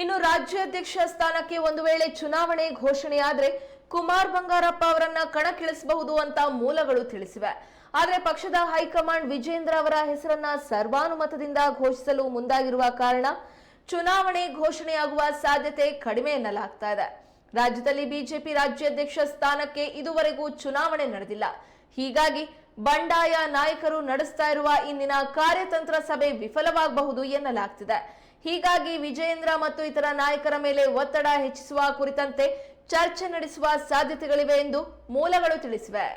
ಇನ್ನು ರಾಜ್ಯಾಧ್ಯಕ್ಷ ಸ್ಥಾನಕ್ಕೆ ಒಂದು ವೇಳೆ ಚುನಾವಣೆ ಘೋಷಣೆಯಾದ್ರೆ ಕುಮಾರ್ ಬಂಗಾರಪ್ಪ ಅವರನ್ನ ಕಣಕ್ಕಿಳಿಸಬಹುದು ಅಂತ ಮೂಲಗಳು ತಿಳಿಸಿವೆ. ಆದರೆ ಪಕ್ಷದ ಹೈಕಮಾಂಡ್ ವಿಜೇಂದ್ರ ಅವರ ಹೆಸರನ್ನ ಸರ್ವಾನುಮತದಿಂದ ಘೋಷಿಸಲು ಮುಂದಾಗಿರುವ ಕಾರಣ ಚುನಾವಣೆ ಘೋಷಣೆಯಾಗುವ ಸಾಧ್ಯತೆ ಕಡಿಮೆ ಎನ್ನಲಾಗ್ತಾ ಇದೆ. ರಾಜ್ಯದಲ್ಲಿ ಬಿಜೆಪಿ ರಾಜ್ಯಾಧ್ಯಕ್ಷ ಸ್ಥಾನಕ್ಕೆ ಇದುವರೆಗೂ ಚುನಾವಣೆ ನಡೆದಿಲ್ಲ. ಹೀಗಾಗಿ ಬಂಡಾಯ ನಾಯಕರು ನಡೆಸ್ತಾ ಇರುವ ಇಂದಿನ ಕಾರ್ಯತಂತ್ರ ಸಭೆ ವಿಫಲವಾಗಬಹುದು ಎನ್ನಲಾಗ್ತಿದೆ. ಹೀಗಾಗಿ ವಿಜೇಂದ್ರ ಮತ್ತು ಇತರ ನಾಯಕರ ಮೇಲೆ ಒತ್ತಡ ಹೆಚ್ಚಿಸುವ ಕುರಿತಂತೆ ಚರ್ಚೆ ನಡೆಸುವ ಸಾಧ್ಯತೆಗಳಿವೆ ಎಂದು ಮೂಲಗಳು ತಿಳಿಸಿವೆ.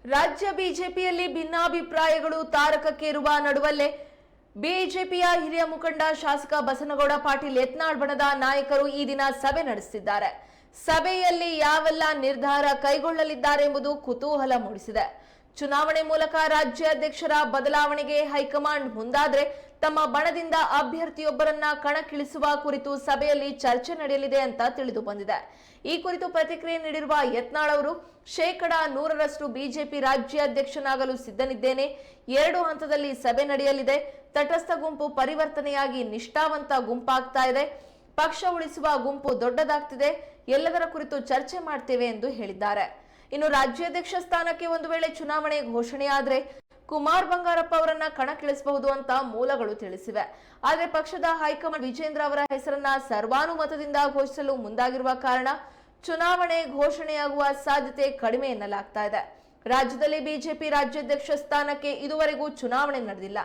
ರಾಜ್ಯ ಬಿಜೆಪಿಯಲ್ಲಿ ಭಿನ್ನಾಭಿಪ್ರಾಯಗಳು ತಾರಕಕ್ಕೇರುವ ನಡುವಲ್ಲೇ ಬಿಜೆಪಿಯ ಹಿರಿಯ ಮುಖಂಡ ಶಾಸಕ ಬಸನಗೌಡ ಪಾಟೀಲ್ ಯತ್ನಾಳ್ ಬಣದ ನಾಯಕರು ಈ ದಿನ ಸಭೆ ನಡೆಸಿದ್ದಾರೆ. ಸಭೆಯಲ್ಲಿ ಯಾವೆಲ್ಲ ನಿರ್ಧಾರ ಕೈಗೊಳ್ಳಲಿದ್ದಾರೆ ಎಂಬುದು ಕುತೂಹಲ ಮೂಡಿಸಿದೆ. ಚುನಾವಣೆ ಮೂಲಕ ರಾಜ್ಯಾಧ್ಯಕ್ಷರ ಬದಲಾವಣೆಗೆ ಹೈಕಮಾಂಡ್ ಮುಂದಾದ್ರೆ ತಮ್ಮ ಬಣದಿಂದ ಅಭ್ಯರ್ಥಿಯೊಬ್ಬರನ್ನ ಕಣಕ್ಕಿಳಿಸುವ ಕುರಿತು ಸಭೆಯಲ್ಲಿ ಚರ್ಚೆ ನಡೆಯಲಿದೆ ಅಂತ ತಿಳಿದು ಬಂದಿದೆ. ಈ ಕುರಿತು ಪ್ರತಿಕ್ರಿಯೆ ನೀಡಿರುವ ಯತ್ನಾಳ್ ಅವರು, 100% ಬಿಜೆಪಿ ರಾಜ್ಯಾಧ್ಯಕ್ಷನಾಗಲು ಸಿದ್ಧನಿದ್ದೇನೆ. 2 ಹಂತದಲ್ಲಿ ಸಭೆ ನಡೆಯಲಿದೆ. ತಟಸ್ಥ ಗುಂಪು ಪರಿವರ್ತನೆಯಾಗಿ ನಿಷ್ಠಾವಂತ ಗುಂಪಾಗ್ತಾ ಇದೆ. ಪಕ್ಷ ಉಳಿಸುವ ಗುಂಪು ದೊಡ್ಡದಾಗ್ತಿದೆ. ಎಲ್ಲದರ ಕುರಿತು ಚರ್ಚೆ ಮಾಡ್ತೇವೆ ಎಂದು ಹೇಳಿದ್ದಾರೆ. ಇನ್ನು ರಾಜ್ಯಾಧ್ಯಕ್ಷ ಸ್ಥಾನಕ್ಕೆ ಒಂದು ವೇಳೆ ಚುನಾವಣೆ ಘೋಷಣೆಯಾದ್ರೆ ಕುಮಾರ್ ಬಂಗಾರಪ್ಪ ಅವರನ್ನ ಕಣಕ್ಕಿಳಿಸಬಹುದು ಅಂತ ಮೂಲಗಳು ತಿಳಿಸಿವೆ. ಆದರೆ ಪಕ್ಷದ ಹೈಕಮಾಂಡ್ ವಿಜೇಂದ್ರ ಅವರ ಹೆಸರನ್ನ ಸರ್ವಾನುಮತದಿಂದ ಘೋಷಿಸಲು ಮುಂದಾಗಿರುವ ಕಾರಣ ಚುನಾವಣೆ ಘೋಷಣೆಯಾಗುವ ಸಾಧ್ಯತೆ ಕಡಿಮೆ ಎನ್ನಲಾಗ್ತಾ ಇದೆ. ರಾಜ್ಯದಲ್ಲಿ ಬಿಜೆಪಿ ರಾಜ್ಯಾಧ್ಯಕ್ಷ ಸ್ಥಾನಕ್ಕೆ ಇದುವರೆಗೂ ಚುನಾವಣೆ ನಡೆದಿಲ್ಲ.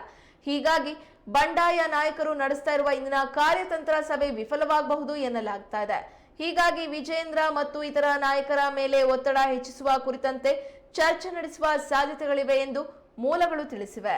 ಹೀಗಾಗಿ ಬಂಡಾಯ ನಾಯಕರು ನಡೆಸ್ತಾ ಇರುವ ಇಂದಿನ ಕಾರ್ಯತಂತ್ರ ಸಭೆ ವಿಫಲವಾಗಬಹುದು ಎನ್ನಲಾಗ್ತಾ ಇದೆ. ಹೀಗಾಗಿ ವಿಜೇಂದ್ರ ಮತ್ತು ಇತರ ನಾಯಕರ ಮೇಲೆ ಒತ್ತಡ ಹೆಚ್ಚಿಸುವ ಕುರಿತಂತೆ ಚರ್ಚೆ ನಡೆಸುವ ಸಾಧ್ಯತೆಗಳಿವೆ ಎಂದು ಮೂಲಗಳು ತಿಳಿಸಿವೆ.